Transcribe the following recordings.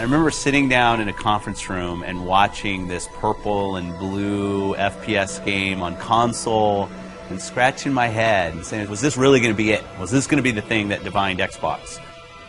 remember sitting down in a conference room and watching this purple and blue FPS game on console and scratching my head and saying, was this really going to be it? Was this going to be the thing that defined Xbox?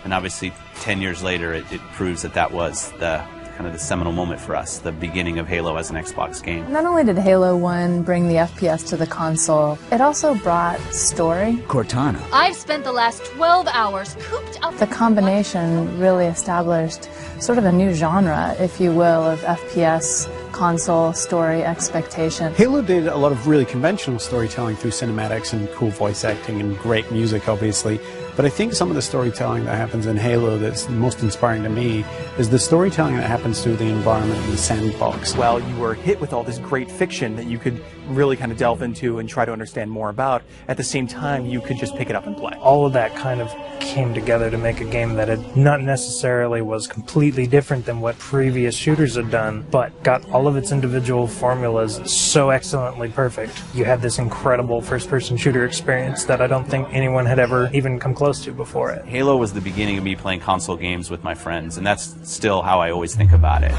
And obviously 10 years later it proves that that was the kind of the seminal moment for us, the beginning of Halo as an Xbox game. Not only did Halo 1 bring the FPS to the console, it also brought story. Cortana. I've spent the last 12 hours cooped up. The combination really established sort of a new genre, if you will, of FPS console story expectation. Halo did a lot of really conventional storytelling through cinematics and cool voice acting and great music, obviously. But I think some of the storytelling that happens in Halo that's most inspiring to me is the storytelling that happens through the environment and the sandbox. Well, you were hit with all this great fiction that you could really kind of delve into and try to understand more about. At the same time, you could just pick it up and play. All of that kind of came together to make a game that had not necessarily was completely different than what previous shooters had done, but got all of its individual formulas so excellently perfect. You had this incredible first-person shooter experience that I don't think anyone had ever even come close to before it. Halo was the beginning of me playing console games with my friends, and that's still how I always think about it.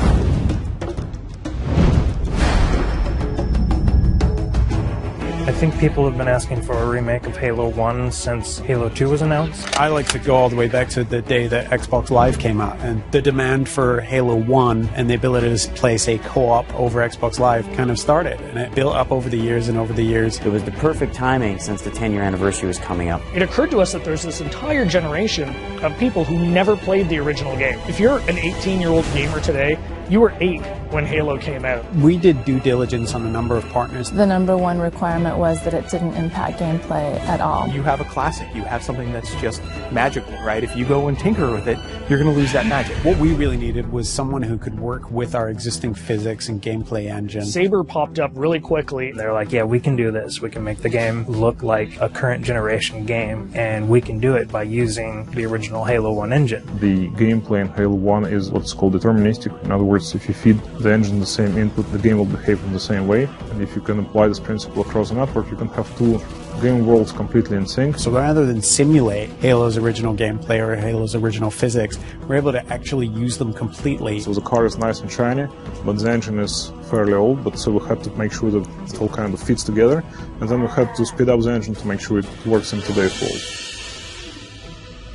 I think people have been asking for a remake of Halo 1 since Halo 2 was announced. I like to go all the way back to the day that Xbox Live came out, and the demand for Halo 1 and the ability to play, say, co-op over Xbox Live kind of started, and it built up over the years and over the years. It was the perfect timing since the 10-year anniversary was coming up. It occurred to us that there's this entire generation of people who never played the original game. If you're an 18-year-old gamer today, you were 8 when Halo came out. We did due diligence on a number of partners. The number one requirement was that it didn't impact gameplay at all. You have a classic. You have something that's just magical, right? If you go and tinker with it, you're going to lose that magic. What we really needed was someone who could work with our existing physics and gameplay engine. Saber popped up really quickly. They're like, yeah, we can do this. We can make the game look like a current generation game, and we can do it by using the original Halo 1 engine. The gameplay in Halo 1 is what's called deterministic. In other words, if you feed the engine the same input, the game will behave in the same way. And if you can apply this principle across the network, you can have two game worlds completely in sync. So rather than simulate Halo's original gameplay or Halo's original physics, we're able to actually use them completely. So the car is nice and shiny, but the engine is fairly old, but so we had to make sure that it all kind of fits together. And then we had to speed up the engine to make sure it works in today's world.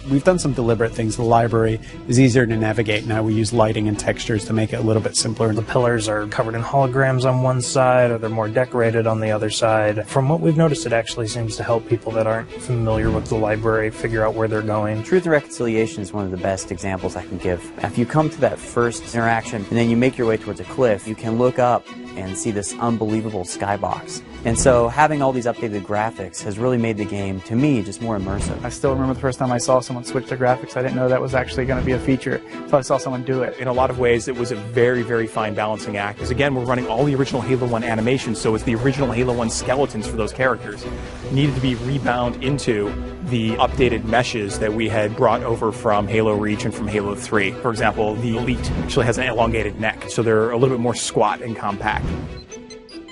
We've done some deliberate things. The library is easier to navigate now. We use lighting and textures to make it a little bit simpler. The pillars are covered in holograms on one side, or they're more decorated on the other side. From what we've noticed, it actually seems to help people that aren't familiar with the library figure out where they're going. Truth and Reconciliation is one of the best examples I can give. If you come to that first interaction and then you make your way towards a cliff, you can look up and see this unbelievable skybox. And so having all these updated graphics has really made the game, to me, just more immersive. I still remember the first time I saw someone switch the graphics. I didn't know that was actually going to be a feature, so I saw someone do it. In a lot of ways, it was a very, very fine balancing act. Because again, we're running all the original Halo 1 animations, so it's the original Halo 1 skeletons for those characters needed to be rebound into the updated meshes that we had brought over from Halo Reach and from Halo 3. For example, the Elite actually has an elongated neck, so they're a little bit more squat and compact.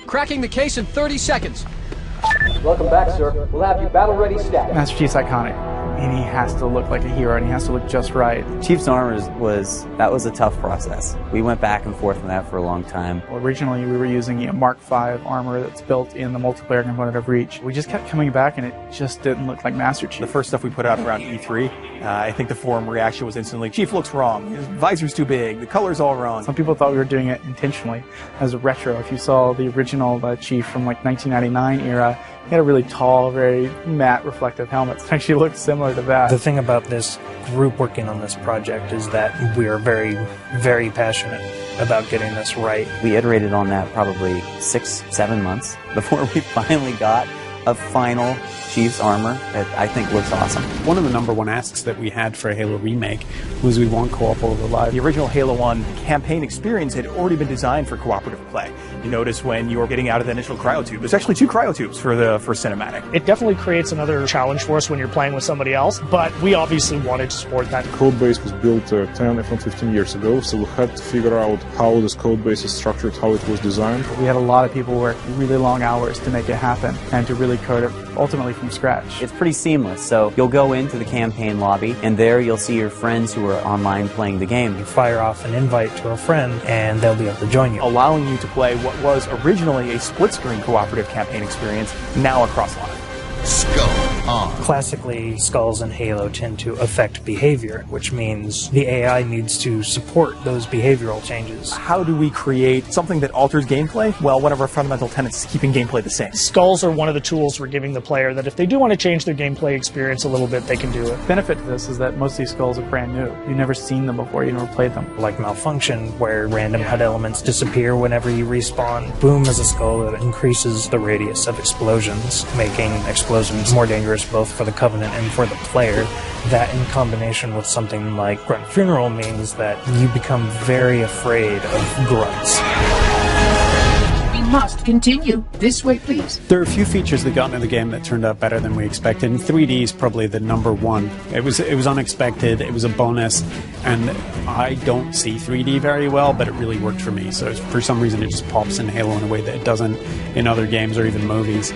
Cracking the case in 30 seconds. Welcome back, sir. We'll have you battle-ready stat. Master Chief's iconic, and he has to look like a hero, and he has to look just right. Chief's armor was a tough process. We went back and forth on that for a long time. Well, originally, we were using a Mark V armor that's built in the multiplayer component of Reach. We just kept coming back, and it just didn't look like Master Chief. The first stuff we put out around E3, I think the forum reaction was instantly, Chief looks wrong, his visor's too big, the color's all wrong. Some people thought we were doing it intentionally as a retro. If you saw the original Chief from like 1999 era, he had a really tall, very matte, reflective helmet. It actually looked similar to that. The thing about this group working on this project is that we are very, very passionate about getting this right. We iterated on that probably 6-7 months before we finally got a final Chief's armor that I think looks awesome. One of the number one asks that we had for a Halo remake was we want co-op over live. The original Halo 1 campaign experience had already been designed for cooperative play. You notice when you were getting out of the initial cryotube, there's actually 2 cryotubes for the first cinematic. It definitely creates another challenge for us when you're playing with somebody else, but we obviously wanted to support that. The code base was built 10, if not 15 years ago, so we had to figure out how this code base is structured, how it was designed. We had a lot of people work really long hours to make it happen and to really code it ultimately from scratch. It's pretty seamless, so you'll go into the campaign lobby, and there you'll see your friends who are online playing the game. You fire off an invite to a friend, and they'll be able to join you, allowing you to play what was originally a split-screen cooperative campaign experience, now across live. Skull on. Classically, skulls in Halo tend to affect behavior, which means the AI needs to support those behavioral changes. How do we create something that alters gameplay? Well, one of our fundamental tenets is keeping gameplay the same. Skulls are one of the tools we're giving the player that if they do want to change their gameplay experience a little bit, they can do it. The benefit to this is that most of these skulls are brand new. You've never seen them before, you never played them. Like Malfunction, where random HUD elements disappear whenever you respawn. Boom is a skull that increases the radius of explosions, making explosions more dangerous both for the Covenant and for the player. That in combination with something like Grunt Funeral means that you become very afraid of grunts. We must continue. This way, please. There are a few features that got into the game that turned out better than we expected, and 3D is probably the number one. It was unexpected, it was a bonus, and I don't see 3D very well, but it really worked for me. So for some reason it just pops in Halo in a way that it doesn't in other games or even movies.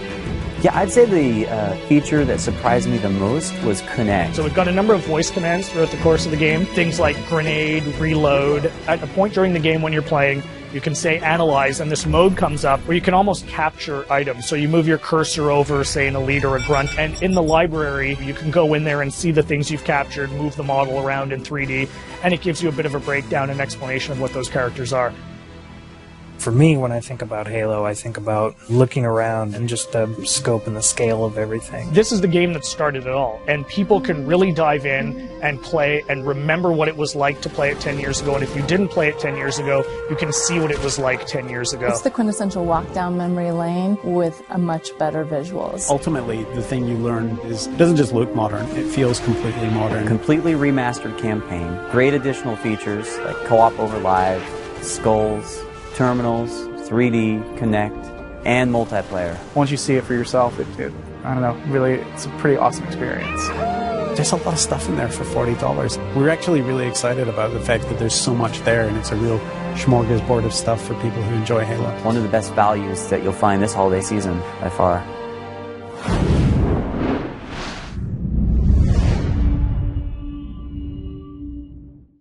Yeah, I'd say the feature that surprised me the most was Connect. So we've got a number of voice commands throughout the course of the game. Things like grenade, reload. At a point during the game when you're playing, you can say analyze, and this mode comes up where you can almost capture items. So you move your cursor over, say, an elite or a grunt, and in the library, you can go in there and see the things you've captured, move the model around in 3D, and it gives you a bit of a breakdown and explanation of what those characters are. For me, when I think about Halo, I think about looking around and just the scope and the scale of everything. This is the game that started it all, and people can really dive in and play and remember what it was like to play it 10 years ago, and if you didn't play it 10 years ago, you can see what it was like 10 years ago. It's the quintessential walk down memory lane with a much better visuals. Ultimately, the thing you learn is it doesn't just look modern, it feels completely modern. Completely remastered campaign, great additional features like co-op over live, skulls, terminals, 3D, Connect, and multiplayer. Once you see it for yourself, I don't know, really, it's a pretty awesome experience. There's a lot of stuff in there for $40. We're actually really excited about the fact that there's so much there, and it's a real smorgasbord of stuff for people who enjoy Halo. One of the best values that you'll find this holiday season by far.